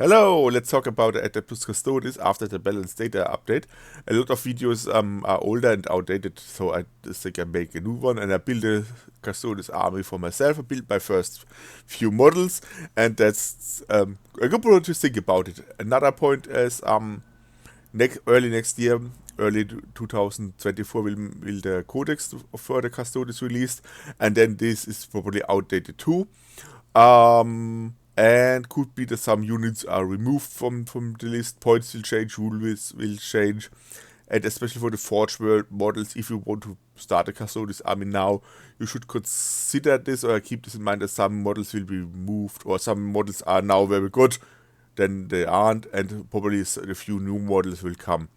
Hello, let's talk about Adeptus Custodes after the balanced data update. A lot of videos are older and outdated, so I think I make a new one and I build a Custodes army for myself. I built my first few models, and that's a good point to think about it. Another point is early next year, early 2024, will the codex for the Custodes released, and then this is probably outdated too. And could be that some units are removed from the list, points will change, rules will change, and especially for the Forge World models, if you want to start a Custodes army now, you should consider this or keep this in mind that some models will be removed, or some models are now very good, then they aren't, and probably a few new models will come.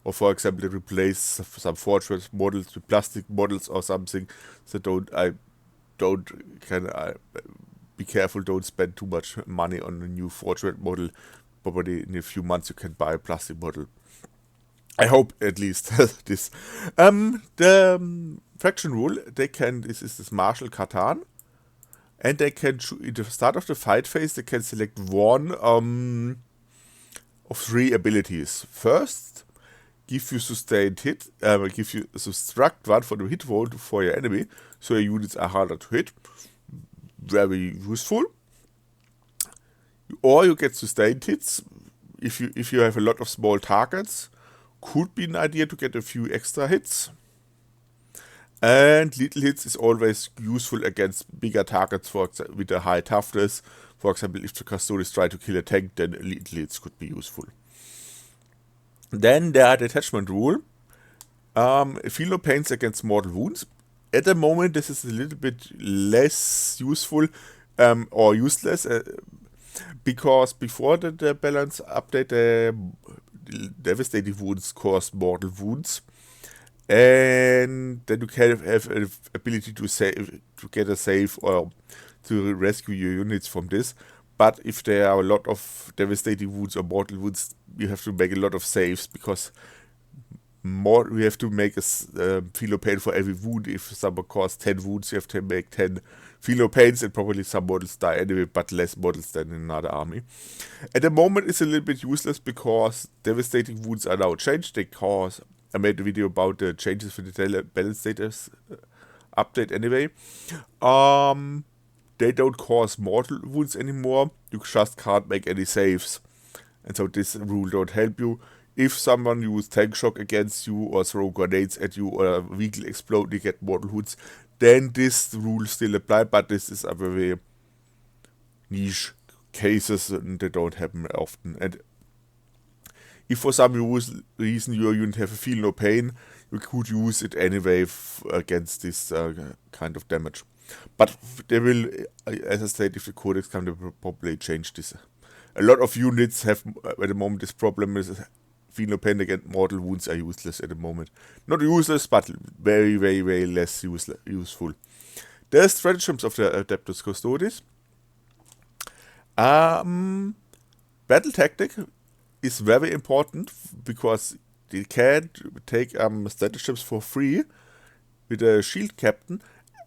Or for example, replace some Forge World models with plastic models or something, so be careful, don't spend too much money on a new Forge World model. Probably in a few months you can buy a plastic model. I hope at least this. The faction rule, this is this Martial Katan, and they can at the start of the fight phase they can select one of three abilities. First, give you sustained hit, give you subtract one for the hit roll for your enemy, so your units are harder to hit. Very useful. Or you get sustained hits if you have a lot of small targets. Could be an idea to get a few extra hits. And little hits is always useful against bigger targets with a high toughness. For example, if the Custodes try to kill a tank, then little hits could be useful. Then there are the attachment rule. Feel no pains against mortal wounds. At the moment, this is a little bit less useful or useless because before the balance update, devastating wounds cause mortal wounds, and then you can have an ability to get a save or to rescue your units from this. But if there are a lot of devastating wounds or mortal wounds, you have to make a lot of saves because we have to make a feel no pain for every wound. If someone caused 10 wounds, you have to make 10 feel no pains, and probably some models die anyway, but less models than in another army. At the moment, it's a little bit useless because devastating wounds are now changed. I made a video about the changes for the balance status update anyway. They don't cause mortal wounds anymore. You just can't make any saves, and so this rule don't help you. If someone uses tank shock against you or throw grenades at you or a vehicle explode, you get mortal wounds, then this rule still apply, but this is a very niche cases and they don't happen often. And if for some reason your unit have a feel no pain, you could use it anyway against this kind of damage. But they will, as I said, if the codex comes, they will probably change this. A lot of units have at the moment this problem is feel no pain against mortal wounds are useless at the moment. Not useless, but very, very, very less useful. There's stratagems of the Adeptus Custodes. Battle tactic is very important because they can take stratagems for free with a shield captain,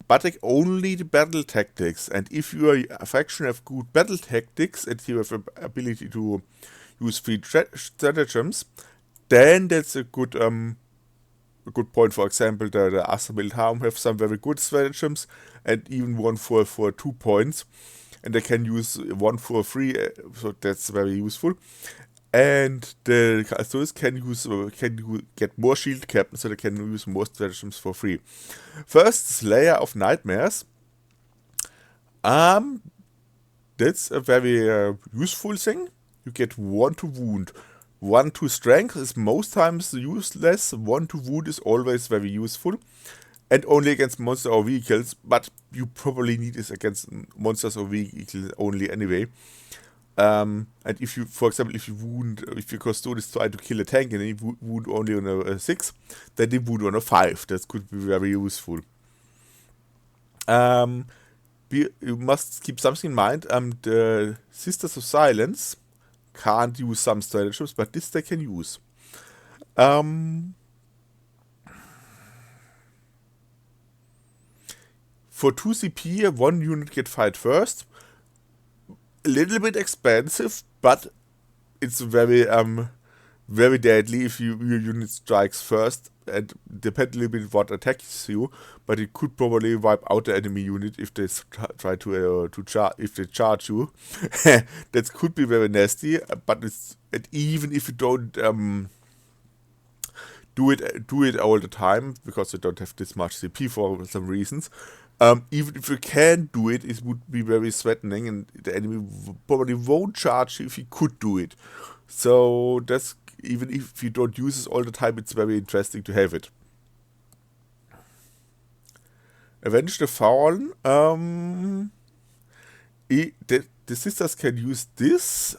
but take only the battle tactics. And if your faction have good battle tactics and you have the ability to use free stratagems, then that's a good point. For example, the Astra Harm have some very good stratagems, and even one for 2 points, and they can use one for free, so that's very useful. And the Custodes can get more shield captains, so they can use more stratagems for free. First, Slayer of Nightmares. That's a very useful thing. You get 1 to wound. 1 to strength is most times useless. 1 to wound is always very useful. And only against monsters or vehicles, but you probably need this against monsters or vehicles only anyway. And if you, for example, if your Custodes try to kill a tank and you wound only on a 6, then they wound on a 5. That could be very useful. You must keep something in mind. The Sisters of Silence can't use some stratagems, but this they can use. For 2 CP, 1 unit get fight first. A little bit expensive, but it's very deadly if your unit strikes first, and depending a little bit what attacks you, but it could probably wipe out the enemy unit if they try to if they charge you. That could be very nasty, but and even if you don't do it all the time, because you don't have this much CP for some reasons. Even if you can do it, it would be very threatening, and the enemy probably won't charge you if you could do it. So that's, even if you don't use it all the time, it's very interesting to have it. Avenge the Fallen. The sisters can use this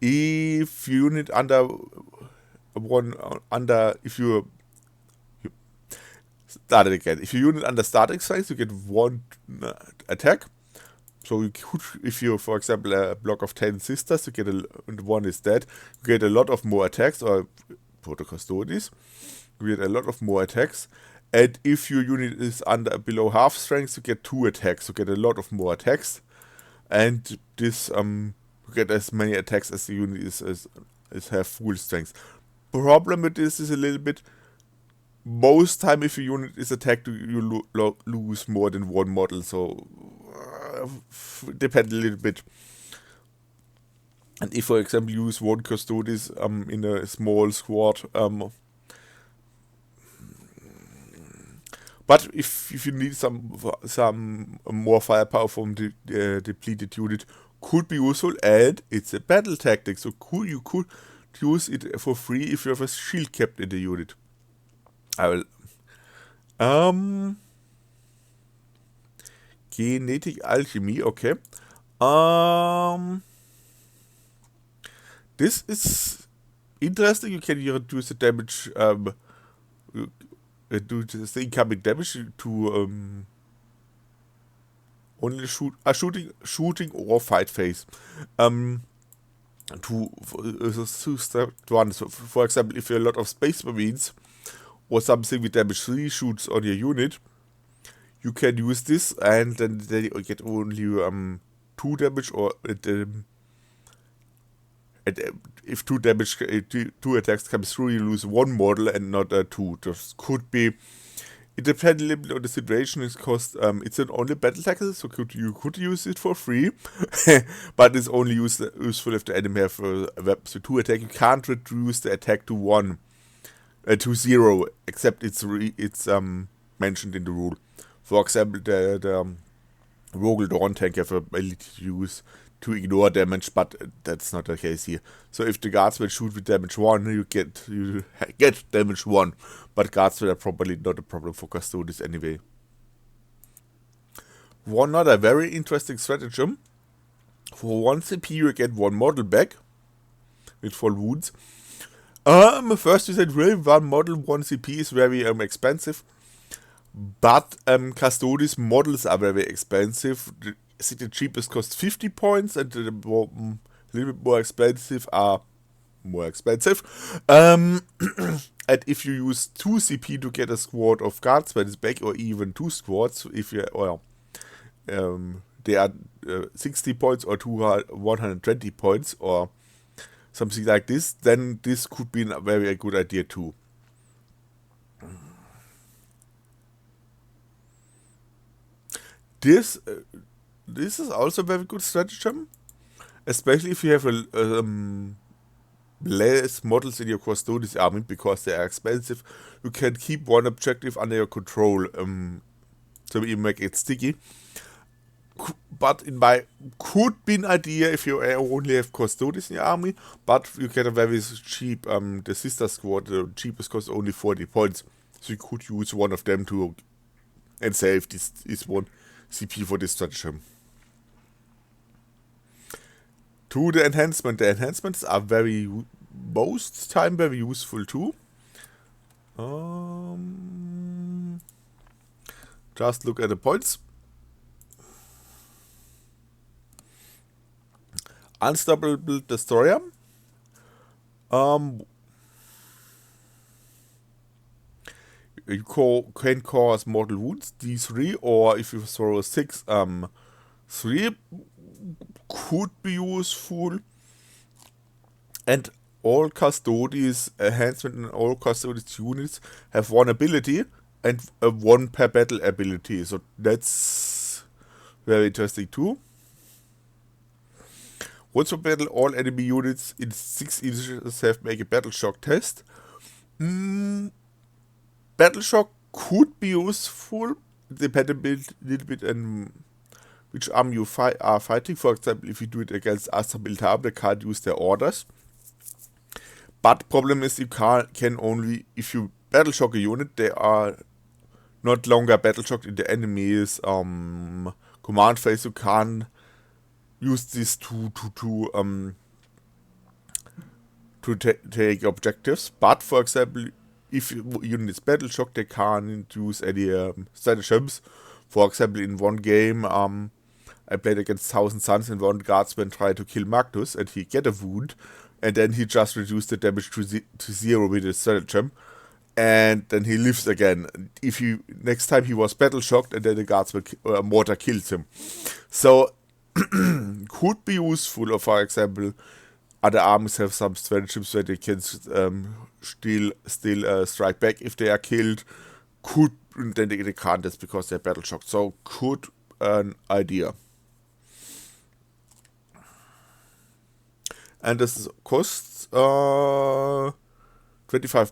if you unit if you start it again. If you unit under starting strength, you get one attack. So you could, if you, for example, a block of 10 sisters, you get and one is dead, you get a lot of more attacks, or Proto-Custodes, you get a lot of more attacks. And if your unit is below half strength, you get 2 attacks, you get a lot of more attacks. And this, you get as many attacks as the unit is have full strength. Problem with this is a little bit, most time if your unit is attacked, you lose more than one model, so depend a little bit. And if, for example, you use one Custodes in a small squad, but if you need some more firepower from the depleted unit, could be useful, and it's a battle tactic, so you could use it for free if you have a shield kept in the unit. I will. Genetic Alchemy, okay. This is interesting. You can reduce the damage, reduce the incoming damage to only shooting or fight phase. Step one. So for example, if you have a lot of Space Marines or something with damage 3 shoots on your unit, you can use this, and then you get only 2 damage, or if 2 damage, 2 attacks come through, you lose 1 model and not 2. This could be. It depends a little bit on the situation. It's an only battle tactic, so you could use it for free, but it's only useful if the enemy have weapons with 2 attack. You can't reduce the attack to 0, except it's mentioned in the rule. For example, the Rogel Dawn tank have a ability to use to ignore damage, but that's not the case here. So if the guardsmen shoot with damage 1, you get damage 1, but guardsmen are probably not a problem for Custodes anyway. One other very interesting stratagem: for 1 CP you get 1 model back with full wounds. First you said really 1 model 1 CP is very expensive, but Custodes models are very expensive. I think the cheapest costs 50 points, and the little bit more expensive are more expensive. And if you use 2 CP to get a squad of guardsmen back, or even 2 squads, if you they are 60 points or 120 points or something like this, then this could be a very good idea too. This is also a very good stratagem, especially if you have less models in your Custodes army, because they are expensive. You can keep 1 objective under your control, so you make it sticky. But could be an idea if you only have Custodes in your army, but you get a very cheap, the sister squad, the cheapest costs only 40 points, so you could use 1 of them and save this is 1 CP for this stratagem. To the enhancement. The enhancements are most time very useful too. Just look at the points. Unstoppable Destroyer. You can cause mortal wounds, D3, or if you throw 6, 3 could be useful. And all custodies, enhancement and all custodies units have one ability and a one per battle ability. So that's very interesting too. Once per battle, all enemy units in 6 inches have make a battle shock test. Battle shock could be useful, depending a little bit on which arm you are fighting. For example, if you do it against Astra Militarum, they can't use their orders. But problem is you can only, if you battle shock a unit, they are not longer battle shocked in the enemy's command phase. You can't use this to take objectives. But for example, if unit is battle shocked, they can't use any stratagems. For example, in one game, I played against Thousand Suns, and one guardsman tried to kill Magnus, and he get a wound, and then he just reduced the damage to 0 with his stratagem, and then he lives again. If he next time he was battle shocked, and then the guardsman mortar kills him. So could be useful. Or for example, other armies have some stratagems where they can still strike back if they are killed. Then they can't, just because they're battle shocked. So could an idea. And this costs 25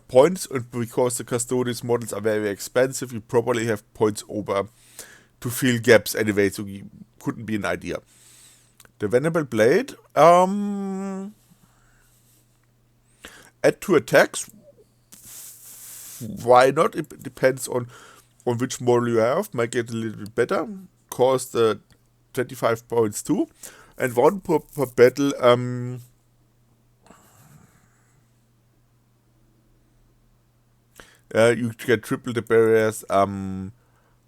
points, and because the custodians models are very expensive, you probably have points over to fill gaps anyway, so you couldn't be an idea. The Venerable Blade, add 2 attacks. Why not? It depends on which model you have. Might get a little bit better. Cost 25 points too, and 1 per battle. You can triple the barriers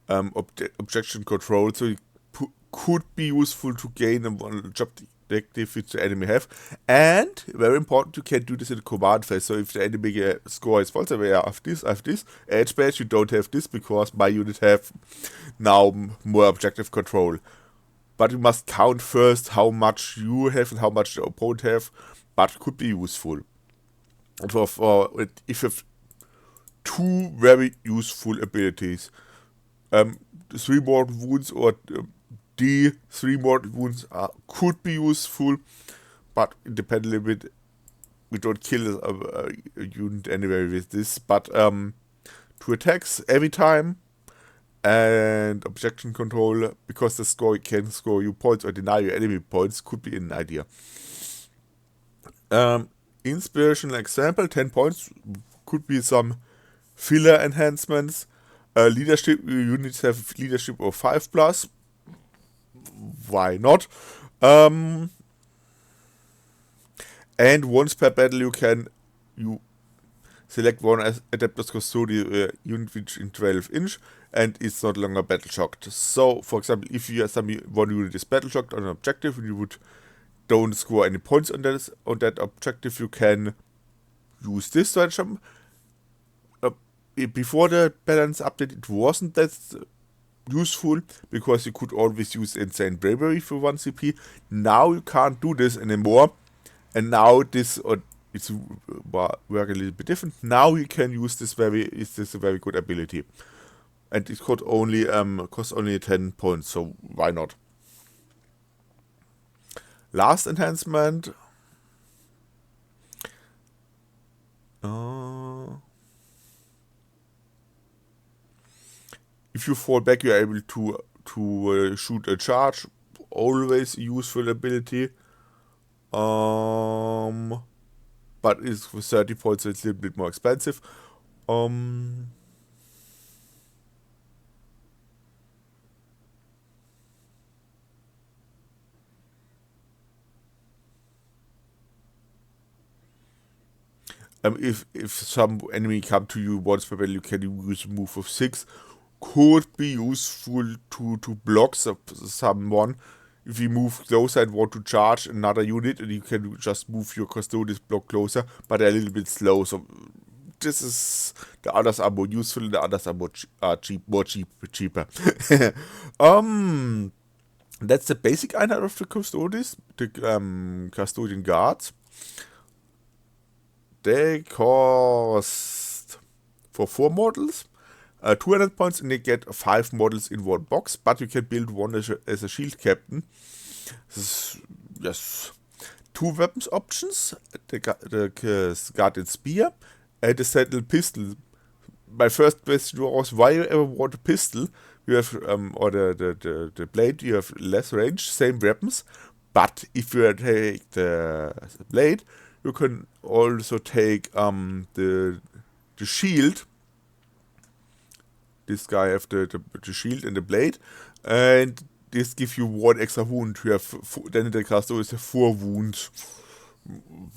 objection control, so it could be useful to gain one objective which the enemy have. And very important, you can do this in the command phase. So if the enemy score is false, I have this, edge badge, you don't have this because my unit have now more objective control. But you must count first how much you have and how much the opponent have, but it could be useful. And if you have 2 very useful abilities, 3 mortal wounds or the 3 mortal wounds could be useful, but it depends a little bit. We don't kill a unit anyway with this, but 2 attacks every time, and objection control, because the score can score you points or deny your enemy points, could be an idea. Inspirational example, 10 points, could be some filler enhancements. Leadership, units have leadership of 5+. Why not? And once per battle you select one as Adeptus Custodian unit which in 12 inch and it's not longer battle shocked. So for example, if you have one unit is battle shocked on an objective and you don't score any points on that objective, you can use this stratagem. Before the balance update, it wasn't that useful because you could always use Insane Bravery for 1 CP. Now you can't do this anymore, and now it's work a little bit different. Now you can use this a very good ability, and it could only cost only 10 points. So why not? Last enhancement. If you fall back, you are able to shoot a charge. Always a useful ability. But it's for 30 points, so it's a little bit more expensive. If some enemy come to you once per battle, you can use a move of 6. Could be useful to block someone. If you move closer and want to charge another unit, and you can just move your custodians block closer, but they're a little bit slow. So this is, the others are more useful, the others are cheaper. That's the basic einheit of the custodians, the custodian guards. they cost for 4 models 200 points, and you get 5 models in one box, but you can build one as a shield captain. This is, yes. 2 weapons options, the Guardian Spear and the Sentinel Pistol. My first question was, why you ever want a pistol? You have, or the blade, you have less range, same weapons, but if you take the blade, you can also take the shield. This guy have the shield and the blade, and this gives you 1 extra wound. You have then the Custodes have 4 wounds.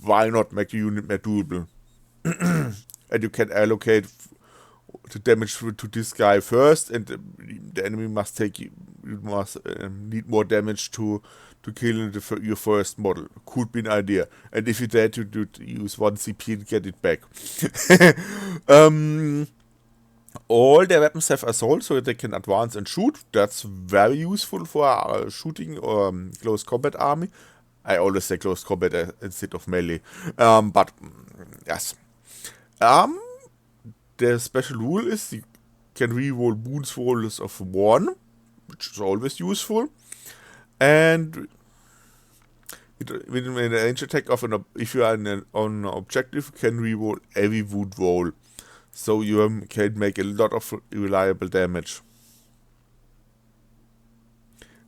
Why not make the unit more doable? And you can allocate the damage to this guy first, and the enemy must take you must need more damage to kill your first model. Could be an idea. And if you dare to use 1 CP and get it back. All their weapons have assault, so they can advance and shoot. That's very useful for shooting or close combat army. I always say close combat instead of melee. But yes. The special rule is you can reroll wounds rolls of 1, which is always useful. And with an range attack of if you are on an objective, you can reroll every wound roll. So you can make a lot of reliable damage.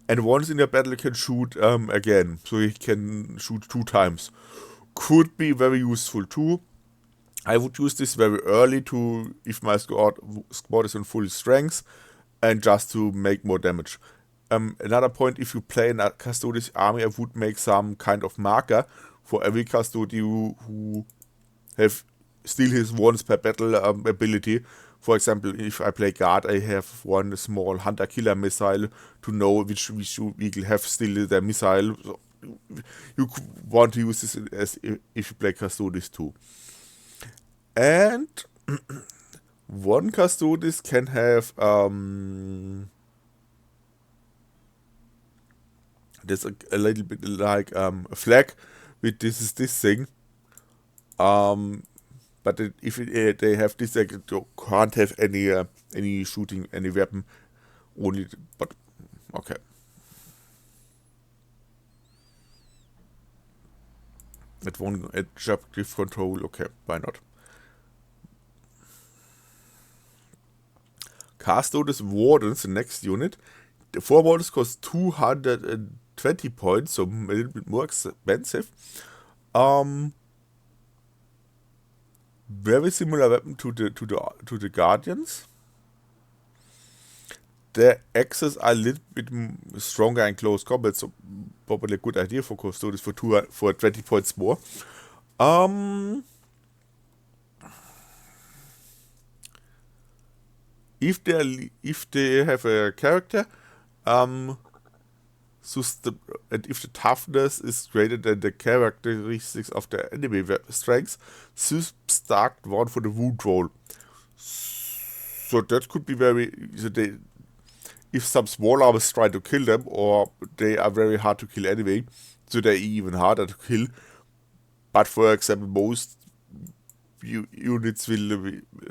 And once in your battle, you can shoot again. So you can shoot 2 times. Could be very useful too. I would use this very early to, if my squad is in full strength, and just to make more damage. Another point, if you play in a Custodes army, I would make some kind of marker for every Custode who have still his once per battle ability. For example, if I play guard, I have 1 small hunter-killer missile to know which vehicle have still their missile. So you want to use this as if you play Custodes too. And 1 Custodes can have there's a little bit like a flag with this thing. But if they have this, they can't have any shooting, any weapon. Only, but okay. Adaptive control. Okay, why not? Custodes Wardens, the next unit. The 4 models cost 220 points, so a little bit more expensive. Very similar weapon to the Guardians. Their axes are a little bit stronger in close combat, so probably a good idea for Custodes for 20 points more. If they have a character, and if the toughness is greater than the characteristics of the enemy strength, subtract 1 for the wound roll. So that could be very. If some small armies try to kill them, or they are very hard to kill anyway, so they're even harder to kill. But for example, most units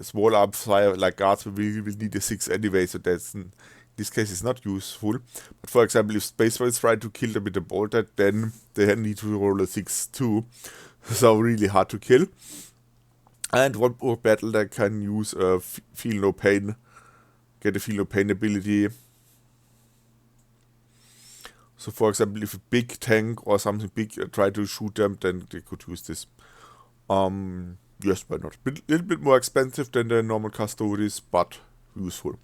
small arms fire like guards will need a 6 anyway, so that's in this case is not useful. But for example, if Space Marines try to kill them with a bolter, then they need to roll a 6 too. So really hard to kill. And 1 more battle that can use Feel No Pain. Get a Feel No Pain ability. So for example, if a big tank or something big try to shoot them, then they could use this. Yes, why not? A little bit more expensive than the normal Custodes, but useful.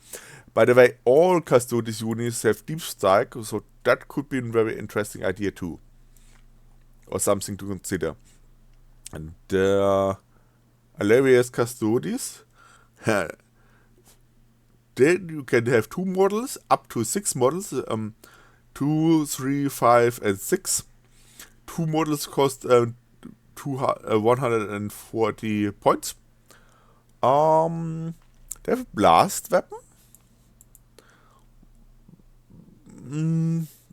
By the way, all Custodes units have Deep Strike, so that could be a very interesting idea too. Or something to consider. And Alarius Custodes, then you can have 2 models, up to 6 models, 2, 3, 5, and 6. 2 models cost 140 points. They have a blast weapon.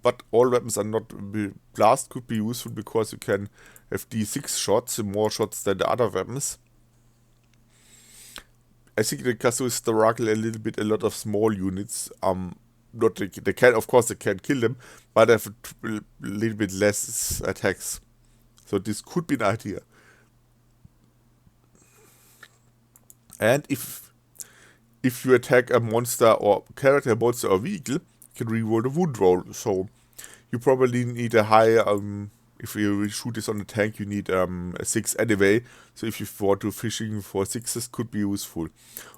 but all weapons are not. Blast could be useful because you can have D6 shots, more shots than the other weapons. I think the Castodis struggle a lot of small units. Not they can, of course, they can kill them, but they have a little bit less attacks. So this could be an idea. And if you attack a monster or character, monster or vehicle, you can reroll the wound roll. So you probably need a higher, if you shoot this on a tank, you need a 6 anyway. So if you want to fishing for 6s, could be useful.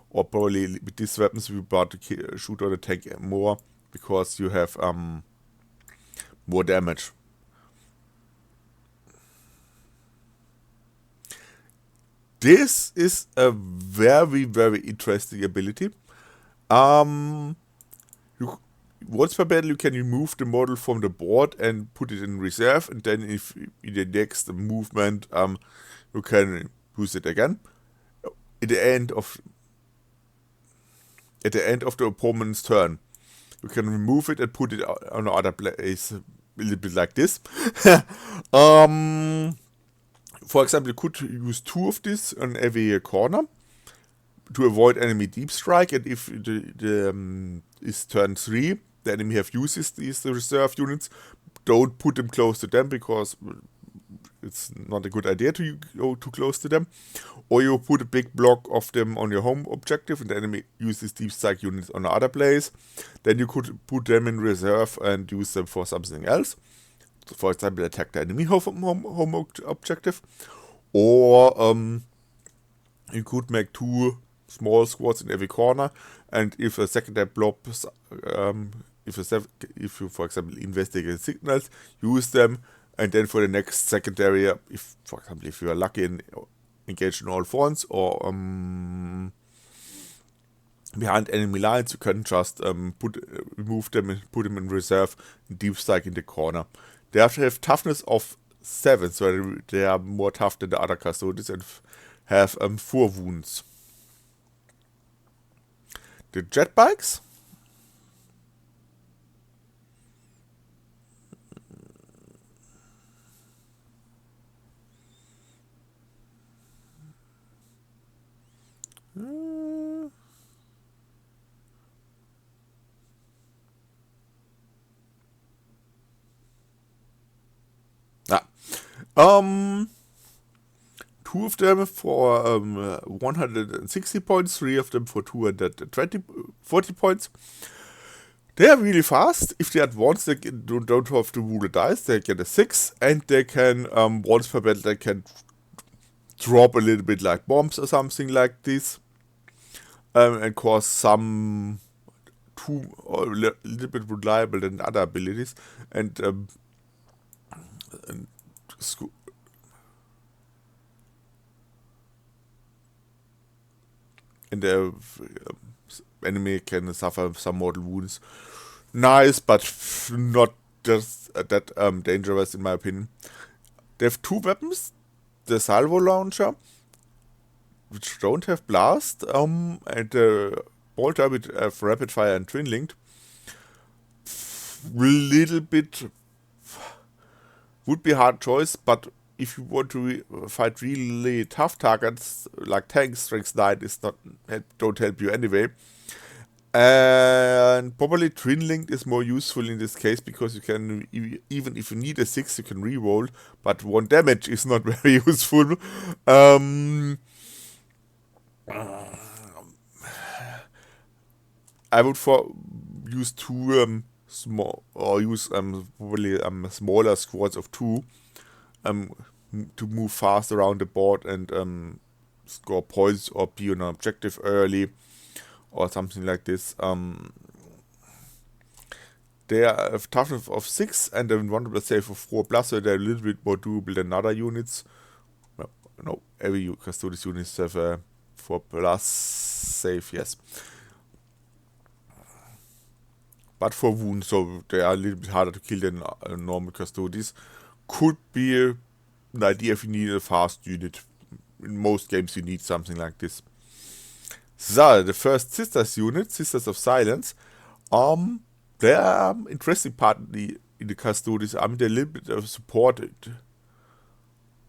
Or probably with these weapons, we about to shoot on the tank more because you have more damage. This is a very, very interesting ability. Once per battle, you can remove the model from the board and put it in reserve, and then if in the next movement, you can use it again. At the end of the opponent's turn, you can remove it and put it on another place, a little bit like this. For example, you could use 2 of this on every corner to avoid enemy deep strike, and if it's turn 3, the enemy have uses these reserve units, don't put them close to them because it's not a good idea to go too close to them. Or you put a big block of them on your home objective and the enemy uses deep strike units on the other place. Then you could put them in reserve and use them for something else. So for example, attack the enemy home objective. Or you could make 2 small squads in every corner, and if a secondary blobs, if you, for example, investigate signals, use them, and then for the next secondary, if, for example, if you are lucky and engage in all fronts, or behind enemy lines, you can just remove them and put them in reserve, and deep strike in the corner. They have to have toughness of 7, so they are more tough than the other Custodians and have 4 wounds. The jet bikes. Two of them for 160 points, 3 of them for 40 points. They are really fast. If they advance, they don't have to roll the dice. They get a 6, and they can, once per battle, they can drop a little bit like bombs or something like this, and cause some a little bit reliable than other abilities, and the enemy can suffer some mortal wounds. Nice, but not just that dangerous in my opinion. They have 2 weapons. The salvo launcher, which don't have blast, and the bolter with rapid fire and twin linked. Little bit would be a hard choice, but if you want to fight really tough targets like tanks, strength 9 don't help you anyway. And probably twin linked is more useful in this case because you can, even if you need a 6, you can reroll, but 1 damage is not very useful. I would use 2 small, or use probably smaller squads of 2 to move fast around the board and score points or be on an objective early or something like this. They have toughness of 6 and a vulnerable save of 4+, so they're a little bit more doable than other units. No, every Custodes units have a 4+ save, yes. But for wounds, so they are a little bit harder to kill than normal Custodes. Could be an idea if you need a fast unit. In most games you need something like this. So, the first Sisters unit, Sisters of Silence. Their interesting part in the Custodes army, they're a little bit of supported.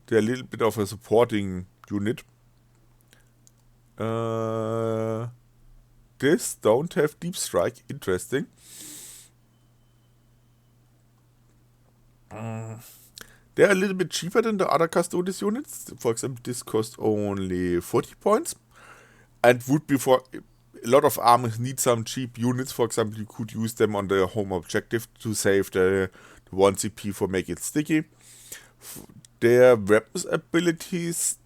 They're a little bit of a supporting unit. This don't have deep strike. Interesting. They're a little bit cheaper than the other Custodes units. For example, this costs only 40 points. And would be for a lot of armies need some cheap units. For example, you could use them on the home objective to save the 1 CP for make it sticky. Their weapons abilities,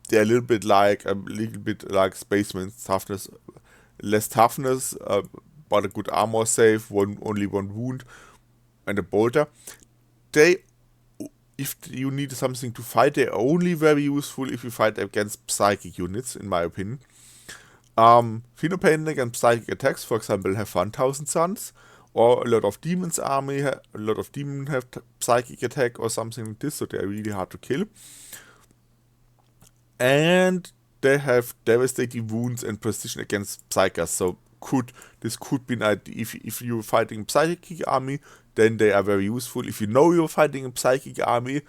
they're a little bit like Spaceman's toughness, less toughness, but a good armor save, only one wound, and a bolter. If you need something to fight, they're only very useful if you fight against psychic units, in my opinion. Phenopain against psychic attacks, for example, have 1000 Suns, or a lot of demons army, a lot of demons have psychic attack or something like this, so they're really hard to kill. And they have devastating wounds and precision against psychers, so this could be an idea. If you're fighting a psychic army, then they are very useful. If you know you're fighting a psychic army,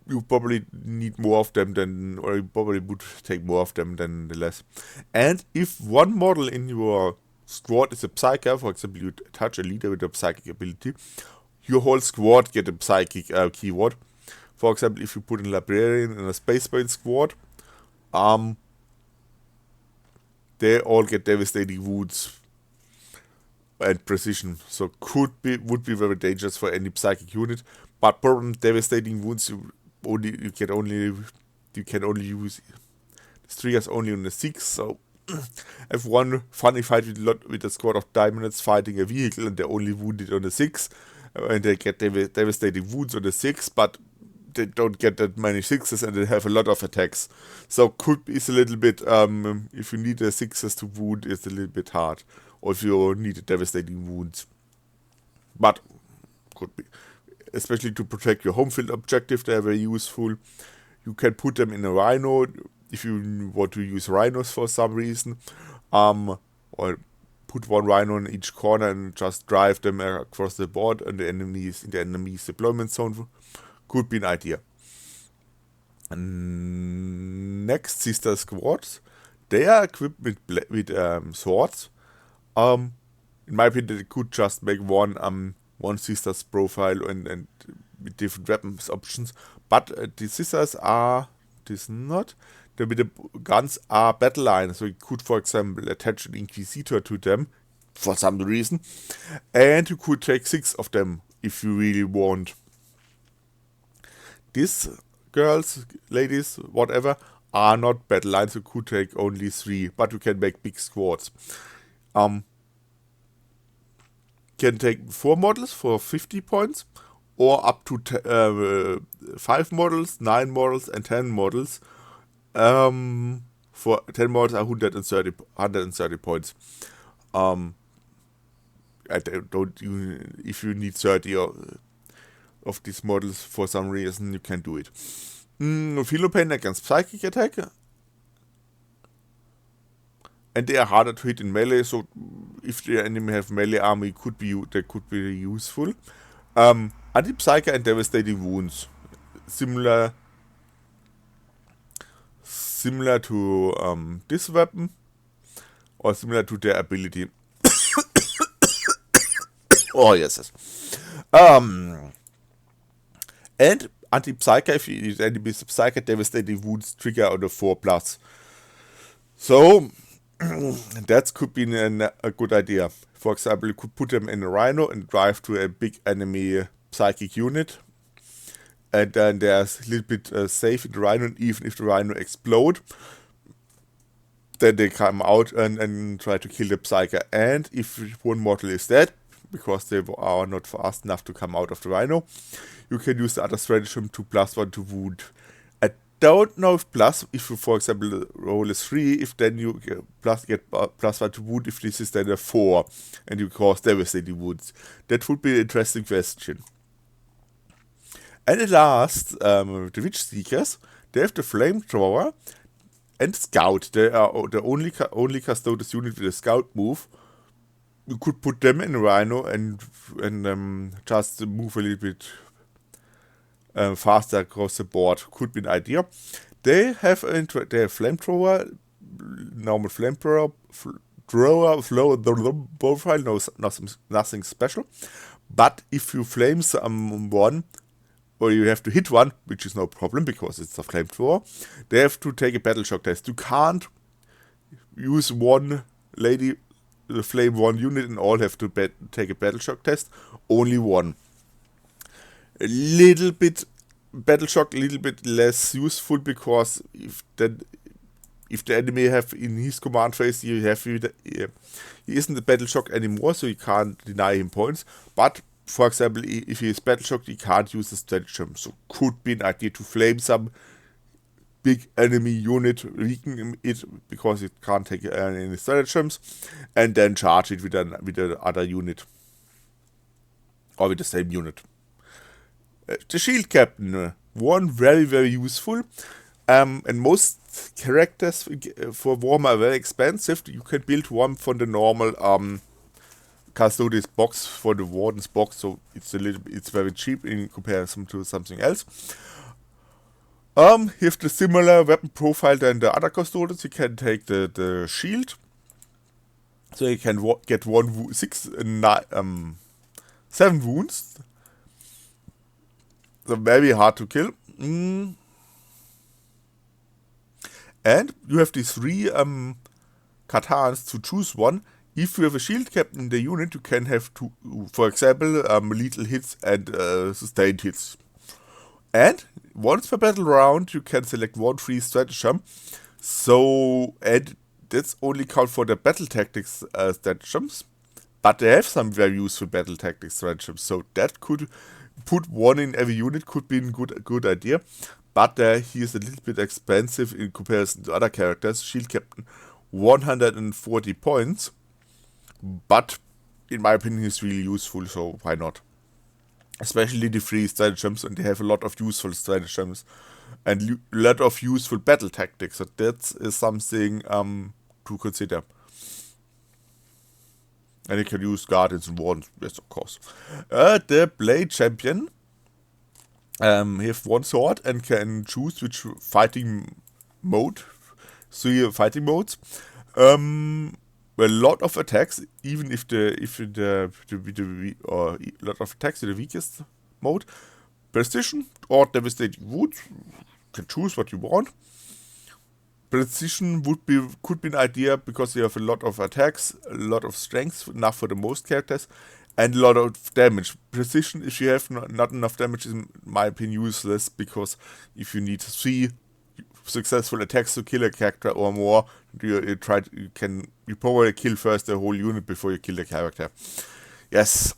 you probably need more of them or you probably would take more of them than the less. And if one model in your squad is a psyker, for example, you touch a leader with a psychic ability, your whole squad get a psychic keyword. For example, if you put a librarian in a space marine squad, they all get devastating wounds and precision, so would be very dangerous for any psychic unit. But problem, devastating wounds you can only use this triggers only on the 6. So if one funny fight with a squad of diamonds fighting a vehicle and they're only wounded on the 6, and they get devastating wounds on the 6, but they don't get that many 6s and they have a lot of attacks. So is a little bit if you need a 6s to wound, it's a little bit hard. Or if you need a devastating wounds. But could be. Especially to protect your home field objective, they're very useful. You can put them in a rhino if you want to use rhinos for some reason. Or put one rhino in each corner and just drive them across the board and the enemies in the enemy's deployment zone. Could be an idea. And next, sister squads. They are equipped with swords. In my opinion, they could just make one sister's profile and with different weapons options. But the sisters are not. The guns are battle lines, so you could, for example, attach an Inquisitor to them for some reason, and you could take 6 of them if you really want. These girls, ladies, whatever, are not battle lines. You could take only 3, but you can make big squads. Can take 4 models for 50 points, or up to 5 models, 9 models, and 10 models. For 10 models are 130 points. If you need 30 of these models for some reason, you can do it. Phenopain against psychic attack. And they are harder to hit in melee, so if the enemy have melee army, they could be useful. Anti-Psyker and devastating wounds, similar to this weapon, or similar to their ability. Oh yes. And anti-Psyker, if you use enemy Psyker, devastating wounds trigger on the 4+. So that could be a good idea. For example, you could put them in a rhino and drive to a big enemy psychic unit, and then there's a little bit safe in the rhino, and even if the rhino explode, then they come out and try to kill the psyker. And if one model is dead, because they are not fast enough to come out of the rhino, you can use the other stratagem to +1 to wound. Don't know if you, for example, roll a 3, if then you get +1 to wound, if this is then a 4 and you cause devastating wounds. That would be an interesting question. And at last, the Witch Seekers, they have the Flamethrower and Scout. They are the only Custodes unit with a Scout move. you could put them in Rhino and just move a little bit faster across the board. Could be an idea. They have flamethrower, normal flamethrower, flow profile, no, nothing special. But if you flame one, or you have to hit one, which is no problem because it's a flamethrower, they have to take a battle shock test. You can't use one lady, flame one unit, and all have to take a battle shock test. Only one. A little bit battle shock, a little bit less useful because if the enemy have in his command phase, he isn't a battle shock anymore, so you can't deny him points. But for example, if he is battle shocked, he can't use the stratagem. So could be an idea to flame some big enemy unit, weaken it because it can't take any stratagems, and then charge it with the other unit or with the same unit. The Shield Captain, one very, very useful, and most characters for Warhammer are very expensive. You can build one from the normal Custodes box for the Warden's box, so it's very cheap in comparison to something else. You have the similar weapon profile than the other Custodes. You can take the shield, so you can get 7 wounds. So very hard to kill. And you have these 3 katans to choose one. If you have a shield captain in the unit, you can have 2, for example, lethal hits and sustained hits. And once per battle round, you can select 1 free stratagem. So, and that's only count for the battle tactics stratagems. But they have some very useful battle tactics stratagems. So that could put 1 in every unit could be a good idea. But he is a little bit expensive in comparison to other characters. Shield Captain, 140 points. But in my opinion, he's really useful, so why not? Especially the 3 stratagems, and they have a lot of useful stratagems and a lot of useful battle tactics. So that is something to consider. And you can use Guardians and Wardens, yes, of course. The Blade Champion. He have 1 sword and can choose which fighting mode. 3 fighting modes. A lot of attacks, even if or a lot of attacks in the weakest mode. Precision or devastating wounds. You can choose what you want. Precision could be an idea because you have a lot of attacks, a lot of strength, enough for the most characters, and a lot of damage. Precision, if you have not enough damage, is in my opinion useless, because if you need 3 successful attacks to kill a character or more, you probably kill first the whole unit before you kill the character. Yes.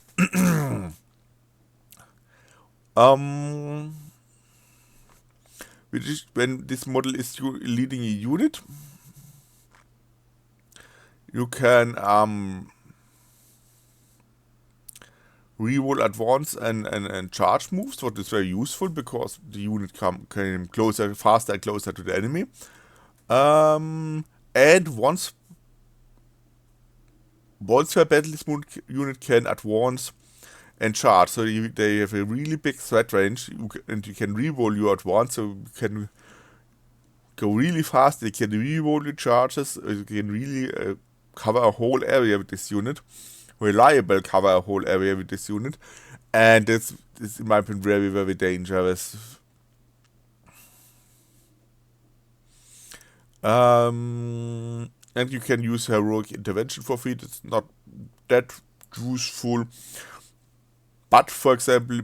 When this model is leading a unit, you can reroll advance and charge moves, what is very useful because the unit came closer, faster and closer to the enemy. And once per battle, this unit can advance and charge, so they have a really big threat range, and you can reroll your advance, so you can go really fast. You can reroll your charges. You can really cover a whole area with this unit. Reliable cover a whole area with this unit, and this in my opinion very, very dangerous. And you can use heroic intervention for free. It's not that useful, but for example,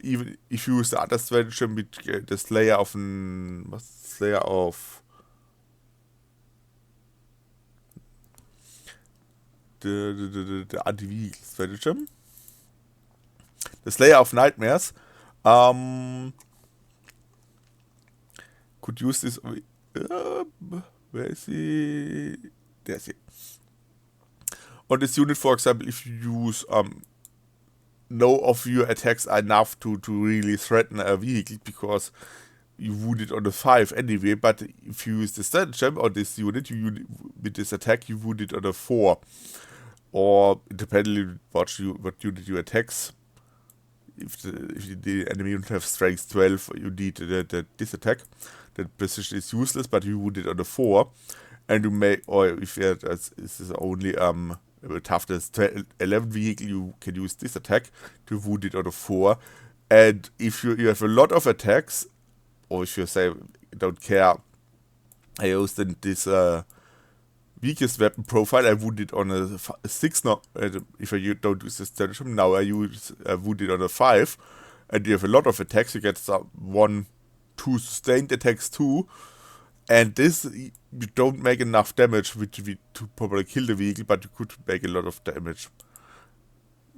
even if you use the other stratagem with the Slayer of the anti-vehicle stratagem, the Slayer of Nightmares, could use this. Where is he? There's he. On this unit, for example, if you use no of your attacks are enough to really threaten a vehicle because you wound it on the 5 anyway, but if you use the stratagem on this unit, with this attack, you wound it on the 4. or independently what unit you attacks. If the enemy unit have strength 12, you need this attack. That precision is useless, but you wound it on a 4, and you may, or if this is only toughness 11 vehicle, you can use this attack to wound it on a 4. And if you have a lot of attacks, or if you say don't care, I use then this weakest weapon profile. I wound it on a 6 now. If I don't use this stratagem, now I use wound it on a 5, and you have a lot of attacks. You get some 1, 2 sustained attacks too, and this you don't make enough damage to probably kill the vehicle, but you could make a lot of damage.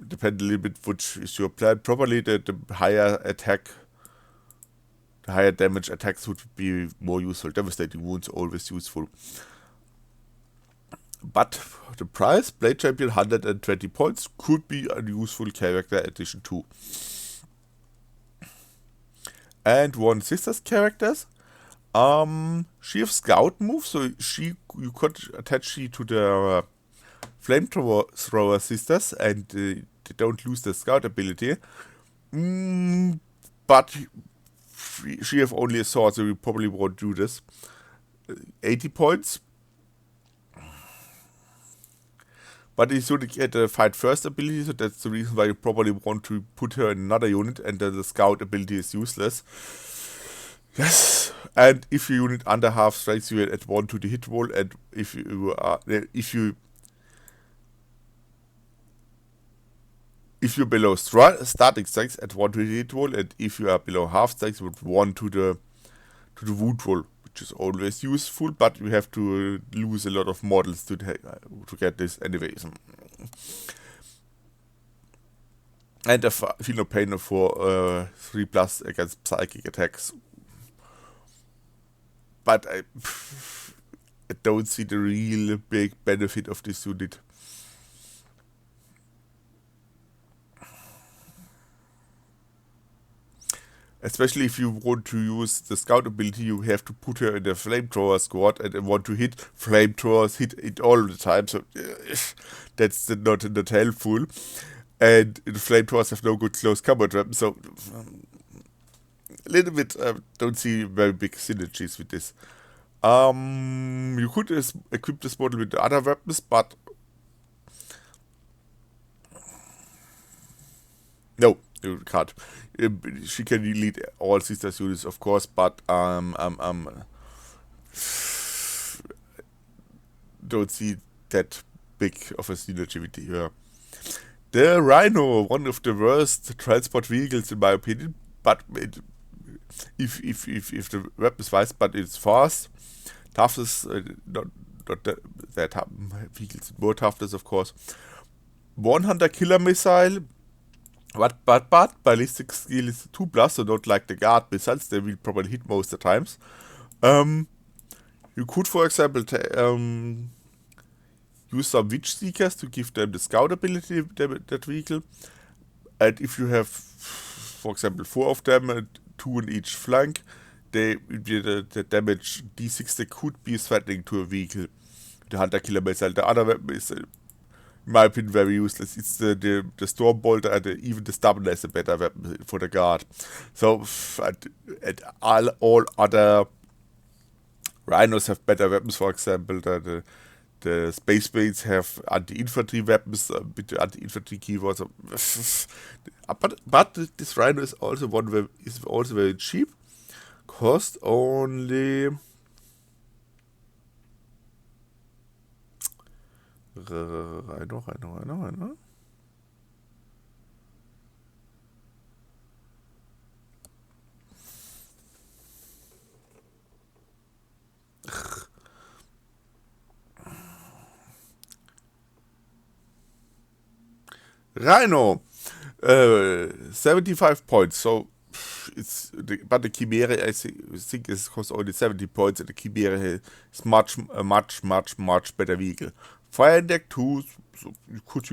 Depends a little bit which is your plan. Probably the higher attack, the higher damage attacks would be more useful. Devastating wounds always useful. But the price, Blade Champion 120 points, could be a useful character addition too. And one sister's characters. She has scout move, so you could attach she to the flamethrower sisters, and they don't lose the scout ability. But she have only a sword, so you probably won't do this. 80 points. But you should get a fight first ability, so that's the reason why you probably want to put her in another unit, and the scout ability is useless. Yes, and if your unit under half strength, you add 1 to the hit roll, and if you're below starting strength, add 1 to the hit roll, and if you are below half strength, you add 1 to the wound roll, which is always useful, but you have to lose a lot of models to get this anyways. And a feel no pain for 3+ against psychic attacks. But I don't see the real big benefit of this unit. Especially if you want to use the scout ability, you have to put her in the flamethrower squad and want to hit flamethrowers, hit it all the time, so that's not helpful. And the flamethrowers have no good close combat weapons, so a little bit don't see very big synergies with this. You could equip this model with other weapons, but no, you can't. She can lead all sisters units, of course, but don't see that big of a synergy with her. The Rhino, one of the worst transport vehicles in my opinion, but if the weapon is wise, but it's fast. Toughness, not that vehicles more toughness, of course. 100 killer missile. But ballistic skill is 2+, so not like the guard missiles, they will probably hit most of the times. You could, for example, use some Witch Seekers to give them the scout ability, that vehicle. And if you have, for example, 4 of them, 2 in each flank, the damage D6 they could be threatening to a vehicle. The Hunter Killer Missile. The other weapon is, in my opinion, very useless. It's the Storm Bolter, and even the Stubborn is a better weapon for the guard. So, and all other Rhinos have better weapons, for example. The Space Marines have anti-infantry weapons with the anti-infantry keywords. But this Rhino is also very cheap. Cost only Rhino. Rhino, 75 points. So but the Chimera, I think it costs only 70 points, and the Chimera is much better vehicle. Fire deck 2, so you could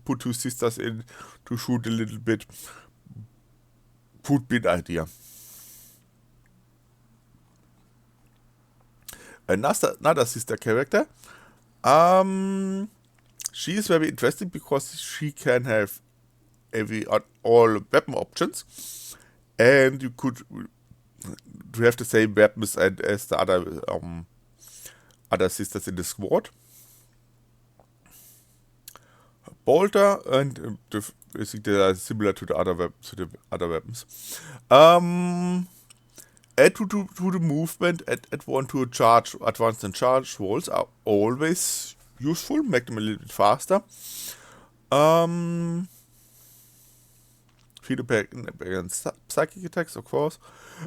put 2 sisters in to shoot a little bit. Could be an idea. Another sister character. She is very interesting because she can have all weapon options, and you could have the same weapons as the other sisters in the squad. Bolter and I think they are similar to the other weapons. Add to the movement, add one to charge, advanced and charge rolls are always useful, make them a little bit faster. Feedback against psychic attacks, of course.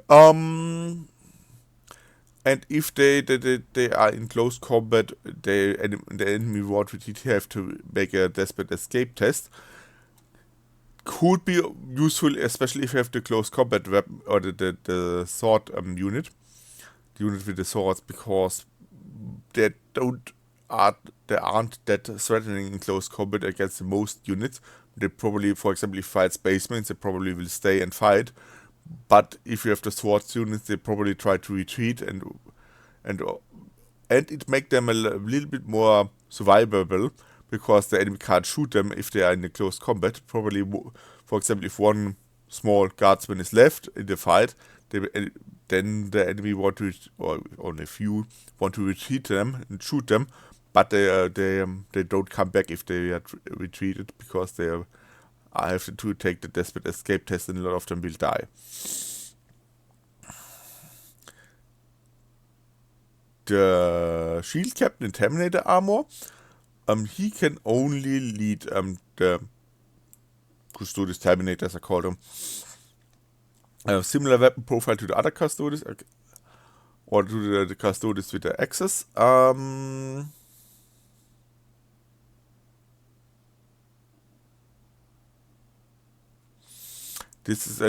And if they are in close combat, the enemy ward have to make a desperate escape test. Could be useful, especially if you have the close combat weapon or the sword unit, the unit with the swords, because they aren't that threatening in close combat against the most units. They probably, for example, if fight spacemen, they probably will stay and fight. But if you have the swords units, they probably try to retreat, and it make them a little bit more survivable, because the enemy can't shoot them if they are in a close combat. Probably, for example, if one small guardsman is left in the fight, then the enemy want to, or only a few, want to retreat them and shoot them, but they don't come back if they are retreated, because they have to take the desperate escape test, and a lot of them will die. The Shield Captain in Terminator armor, he can only lead the Custodes Terminator, as I call them. Similar weapon profile to the other Custodes, or to the Custodes with the axes. This is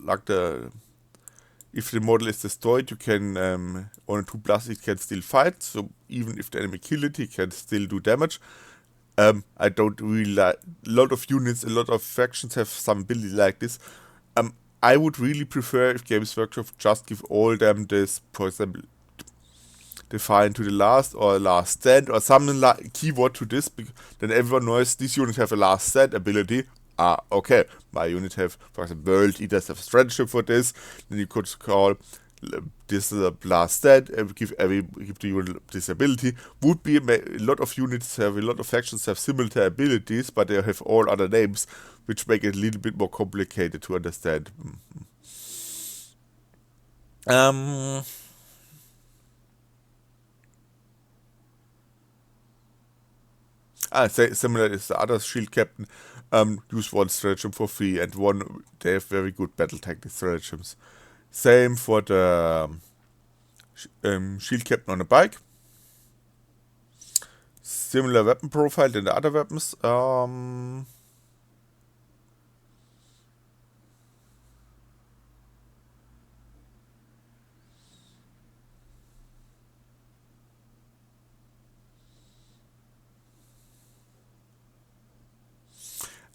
like if the model is destroyed, you can on a 2+, it can still fight. So even if the enemy kill it, he can still do damage. I don't really like. A lot of units, a lot of factions have some ability like this. I would really prefer if Games Workshop just give all them this, for example, Define to the last, or last stand, or something like keyword to this. Then everyone knows this unit have a last stand ability. Okay, my unit have, for example, World Eaters have stratagem for this. Then you could call this is a last stand and give the unit this ability. Would be a lot of units have, a lot of factions have similar abilities, but they have all other names, which make it a little bit more complicated to understand. Similar is the other Shield Captain. Use one stratagem for free, and one, they have very good battle tactic stratagems. Same for the Shield Captain on a bike. Similar weapon profile than the other weapons.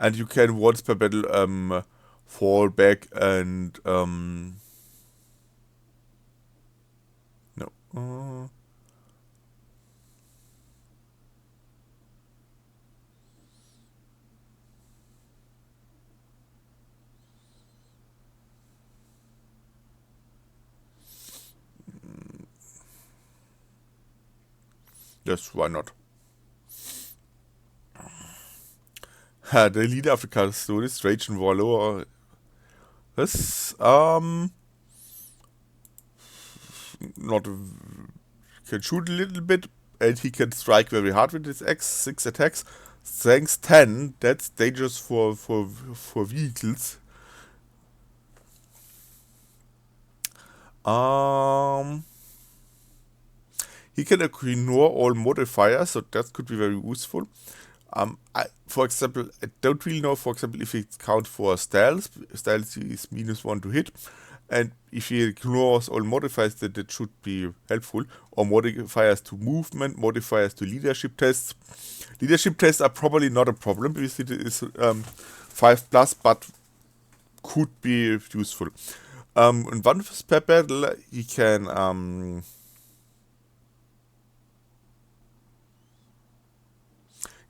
And you can once per battle fall back and no. Yes, why not? The leader of the Custodes, Trajan Warlord, this not can shoot a little bit, and he can strike very hard with his axe. 6 attacks, strength 10. That's dangerous for vehicles. He can ignore all modifiers, so that could be very useful. For example, I don't really know, for example, if it counts for stealth. Stealth is -1 to hit. And if he ignores all modifiers, that should be helpful. Or modifiers to movement, modifiers to leadership tests. Leadership tests are probably not a problem, because it is 5+, but could be useful. And once per battle, he can... 。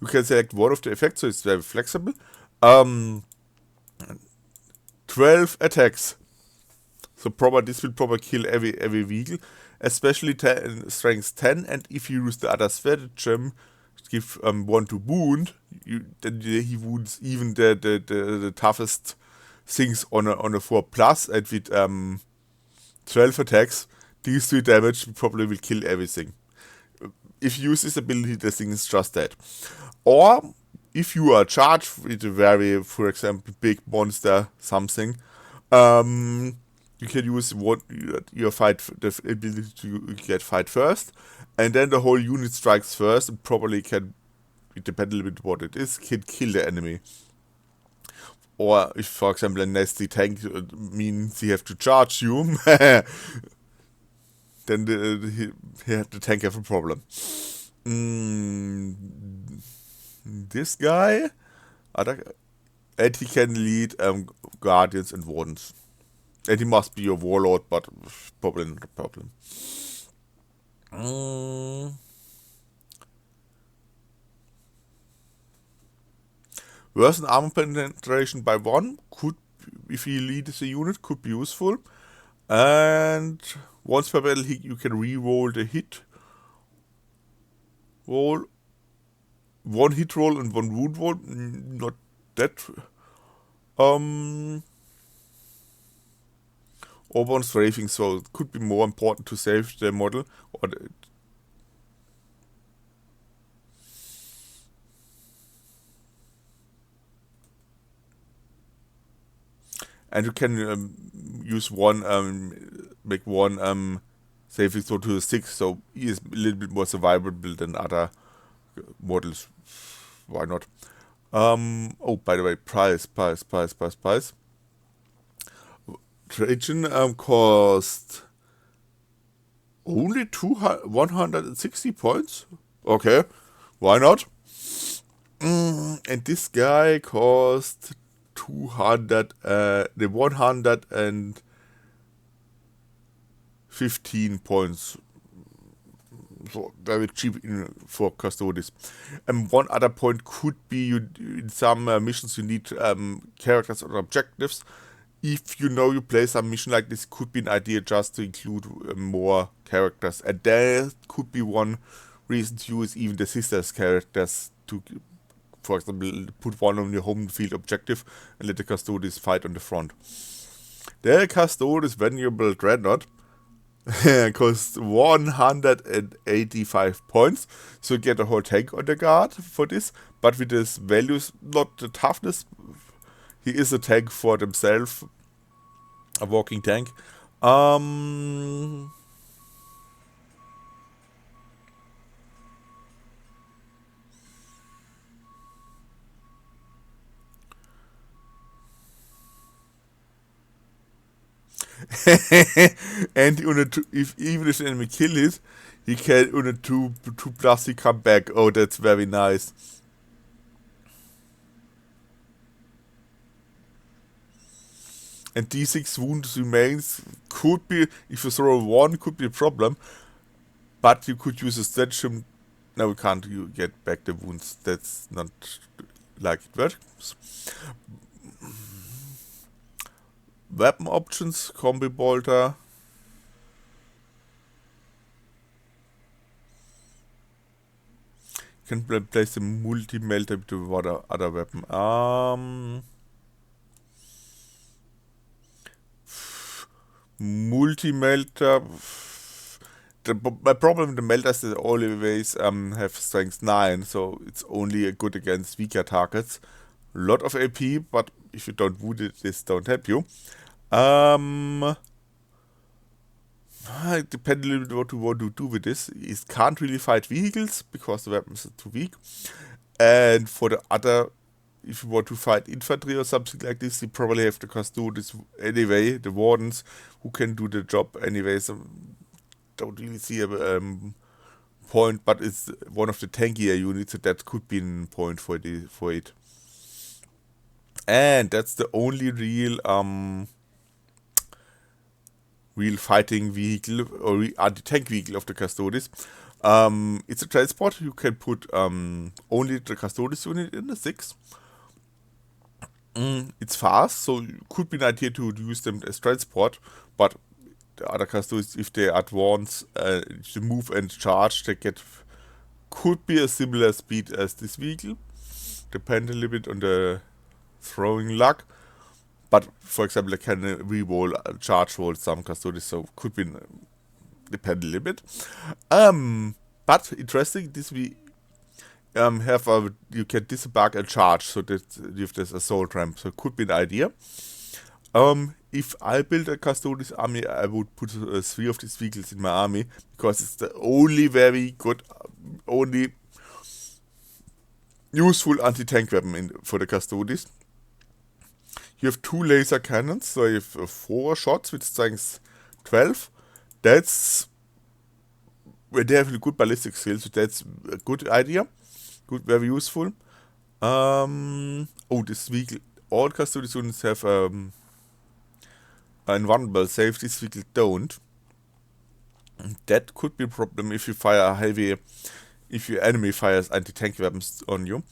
you can select one of the effects, so it's very flexible. 12 attacks. So this will probably kill every vehicle, especially strength 10, and if you use the other stratagem, give 1 to wound, then he wounds even the toughest things on a 4 plus, and with 12 attacks, these 3 damage probably will kill everything. If you use this ability, the thing is just that. Or if you are charged with a very, for example, big monster something, you can use your fight, the ability to get fight first, and then the whole unit strikes first, and probably can, it depends a little bit what it is, can kill the enemy. Or if, for example, a nasty tank means he have to charge you, then the tank have a problem. This guy, and he can lead guardians and wardens. And he must be a warlord, but probably not a problem. Worsen armor penetration by 1 could, if he leads the unit, could be useful. And once per battle, you can re-roll the hit roll. 1 hit roll and 1 wound roll. Not that. Or 1 strafing, so it could be more important to save the model. And you can use 1, make 1 saving throw to 6, so he is a little bit more survivable than other models. Why not? Oh, by the way, price. Trajan cost only 160 points. Okay, why not? And this guy cost 115 points. So very cheap for Custodes. One other point could be in some missions you need characters or objectives. If you play some mission like this, could be an idea just to include more characters. And there could be one reason to use even the sisters characters to, for example, put one on your home field objective and let the Custodes fight on the front. The Custodes Venerable Dreadnought costs 185 points, so you get a whole tank on the guard for this, but with his values, not the toughness, he is a tank for himself, a walking tank. And even if the enemy kill it, he can on a 2 plus he come back. Oh, that's very nice. And D6 wounds remains could be, if you throw 1, could be a problem. But you could use a stratagem. No, you can't. You get back the wounds. That's not like it works. Weapon options, combi bolter. You can place the multi-melter with the other weapon. Multi-melter. My problem with the melter is that they always have strength 9, so it's only good against weaker targets. A lot of AP, but if you don't wound it, this don't help you. It depends a little bit what you want to do with this. It can't really fight vehicles because the weapons are too weak. And for the other, if you want to fight infantry or something like this, you probably have to Custodes anyway, the wardens, who can do the job anyway. So don't really see a point, but it's one of the tankier units, so that could be a point for it. And that's the only real fighting vehicle or anti-tank vehicle of the Custodes. It's a transport. You can put only the Custodes unit in the 6. It's fast, so it could be an idea to use them as transport, but the other Custodes, if they advance to move and charge, they get could be a similar speed as this vehicle. Depend a little bit on the throwing luck. But for example, I can re-roll, charge roll some Custodes, so could be depend a little bit. But interesting, this we have a you can disembark and charge, so that if there's assault ramp, so it could be an idea. If I build a Custodes army, I would put 3 of these vehicles in my army because it's the only very good, only useful anti-tank weapon for the Custodes. You have 2 laser cannons, so you have 4 shots with strength 12. That's when they have a good ballistic skill, so that's a good idea. Good, very useful. This vehicle, all Custodes units have invulnerable save, this vehicle don't. That could be a problem if you fire if your enemy fires anti-tank weapons on you.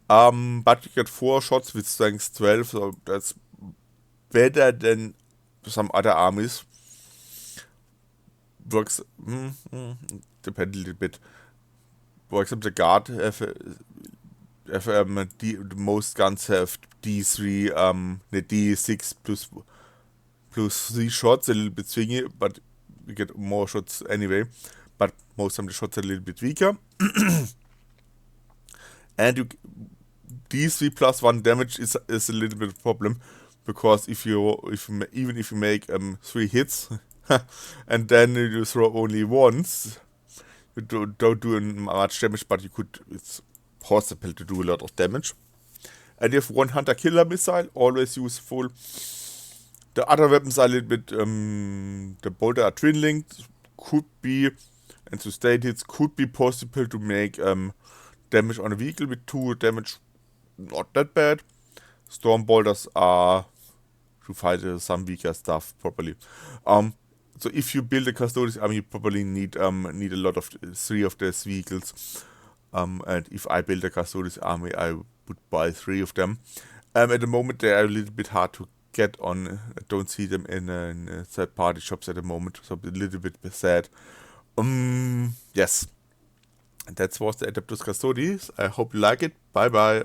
But you get 4 shots with strength 12, so that's better than some other armies. Works, depends a little bit. For example, the guard the most guns have D3, the D6 plus 3 shots, a little bit swingy, but you get more shots anyway. But most of the shots are a little bit weaker. And D3 plus 1 damage is a little bit of a problem, because even if you make 3 hits and then you throw only once, you don't do much damage, but it's possible to do a lot of damage. And you have 1 hunter killer missile, always useful. The other weapons are a little bit the bolter are twin linked, could be, and to state hits could be possible to make damage on a vehicle with 2 damage, not that bad. Storm bolters are to fight some weaker stuff properly. So if you build a Custodes army, you probably need a lot of 3 of these vehicles. And if I build a Custodes army, I would buy 3 of them. At the moment, they are a little bit hard to get on. I don't see them in third-party shops at the moment, so a little bit sad. Yes. That was the Adeptus Custodes. I hope you like it. Bye bye.